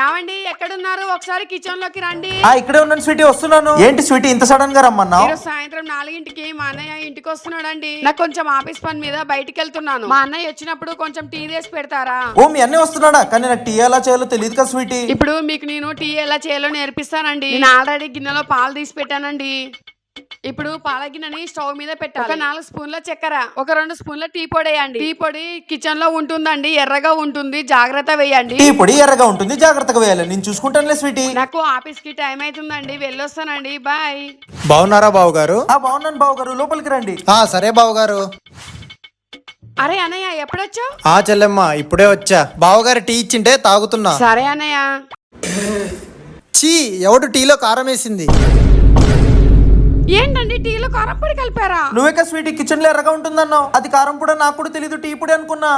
ఏమండి ఎక్కడున్నారు? ఒకసారి కిచెన్ లోకి రండి. ఇక్కడే ఉన్నాను స్వీటీ, వస్తున్నాను. ఏంటి స్వీటీ ఇంత సడన్ గా రమ్మన్నా? ఈరోజు సాయంత్రం 4ంటికి మా అన్నయ్య ఇంటికి వస్తున్నాడండి. నాకు కొంచెం ఆఫీస్ పని మీద బయటికి వెళ్తున్నాను. మా అన్నయ్య వచ్చినప్పుడు కొంచెం టీ చేసి పెడతారా? ఓ మీ అన్నయ్య వస్తున్నాడా? కానీ నాకు టీ ఎలా చేయాలో తెలియదు కదా స్వీటీ. ఇప్పుడు మీకు నేను టీ ఎలా చేయాలో నేర్పిస్తానండి. నేను ఆల్రెడీ గిన్నెలో పాలు తీసి పెట్టానండి. ఇప్పుడు పాల గిన్నెని స్టవ్ మీద పెట్టాలి. ఒక 4 స్పూన్ల చక్కెర, ఒక 2 స్పూన్ల టీ పొడి వేయండి. టీ పొడి కిచెన్ లో ఉంటుందండి, ఎర్రగా ఉంటుంది, జాగ్రత్త వేయండి. టీ పొడి ఎర్రగా ఉంటుంది, జాగ్రత్తగా వేయాలి. నేను చూసుకుంటానులే స్వీటీ. నాకు ఆఫీస్ కి టైం అవుతుందండి, వెళ్ళొస్తానండి. బాయ్. బాగున్నారా బావగారు? బాగున్నాను బావగారు, లోపలికి రండి. సరే బావగారు. అరే అన్నయ్య ఎప్పుడొచ్చావు? చెల్లెమ్మ ఇప్పుడే వచ్చా. బావగారు టీ ఇచ్చింటే తాగుతున్నా. సరే అన్నయ్య. చీ, ఎవడు టీలో కారం వేసింది? ఏంటండి టీలో కారం పొడి కలిపారా? నువ్వే కదా స్వీటీ కిచెన్ లో ఎర్రగా ఉంటుందన్నావు. అది కారం కూడా నాకు కూడా తెలీదు, టీ పొడి అనుకున్నా.